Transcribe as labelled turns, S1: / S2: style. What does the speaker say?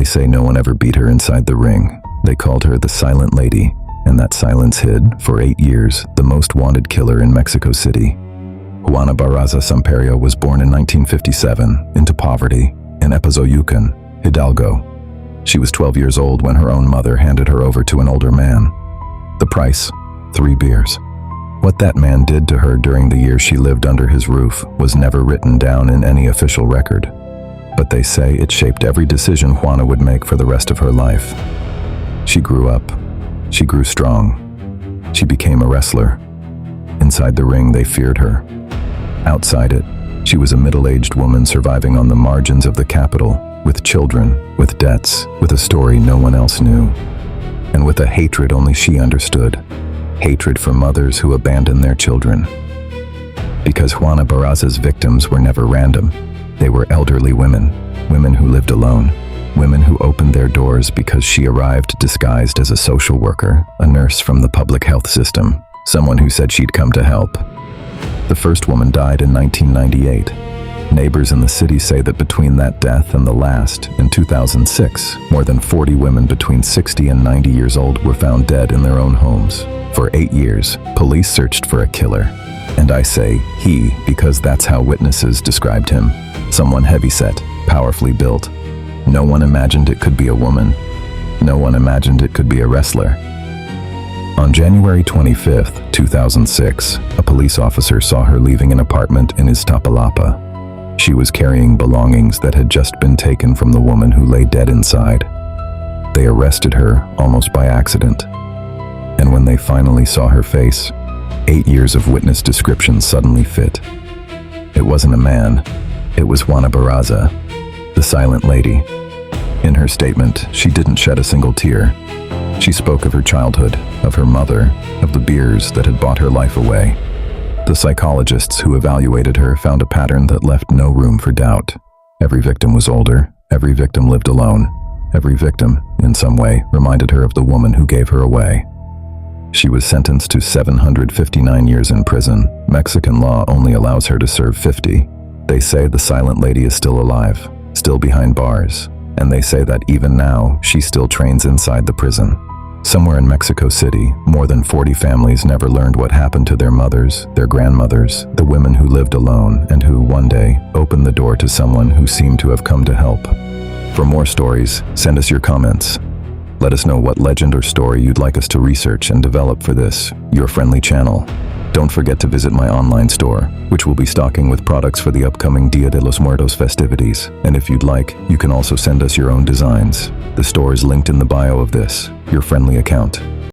S1: say no one ever beat her inside the ring. They called her the Silent Lady, and that silence hid, for 8 years, the most wanted killer in Mexico City. Juana Barraza Samperio was born in 1957 into poverty in Epazoyucan, Hidalgo. She was 12 years old when her own mother handed her over to an older man. The price, 3 beers. What that man did to her during the year she lived under his roof was never written down in any official record. But they say it shaped every decision Juana would make for the rest of her life. She grew up. She grew strong. She became a wrestler. Inside the ring, they feared her. Outside it, she was a middle-aged woman surviving on the margins of the capital, with children, with debts, with a story no one else knew, and with a hatred only she understood. Hatred for mothers who abandoned their children. Because Juana Barraza's victims were never random. They were elderly women, women who lived alone, women who opened their doors because she arrived disguised as a social worker, a nurse from the public health system, someone who said she'd come to help. The first woman died in 1998. Neighbors in the city say that between that death and the last, in 2006, more than 40 women between 60 and 90 years old were found dead in their own homes. For 8 years, police searched for a killer. And I say he because that's how witnesses described him. Someone heavyset, powerfully built. No one imagined it could be a woman. No one imagined it could be a wrestler. On January 25, 2006, a police officer saw her leaving an apartment in Iztapalapa. She was carrying belongings that had just been taken from the woman who lay dead inside. They arrested her almost by accident. And when they finally saw her face, 8 years of witness description suddenly fit. It wasn't a man, it was Juana Barraza, the Silent Lady. In her statement, she didn't shed a single tear. She spoke of her childhood, of her mother, of the beers that had bought her life away. The psychologists who evaluated her found a pattern that left no room for doubt. Every victim was older, every victim lived alone. Every victim, in some way, reminded her of the woman who gave her away. She was sentenced to 759 years in prison. Mexican law only allows her to serve 50. They say the Silent Lady is still alive, still behind bars, and they say that even now, she still trains inside the prison. Somewhere in Mexico City, more than 40 families never learned what happened to their mothers, their grandmothers, the women who lived alone and who, one day, opened the door to someone who seemed to have come to help. For more stories, send us your comments. Let us know what legend or story you'd like us to research and develop for this, your friendly channel. Don't forget to visit my online store, which will be stocking with products for the upcoming Dia de los Muertos festivities. And if you'd like, you can also send us your own designs. The store is linked in the bio of this, your friendly account.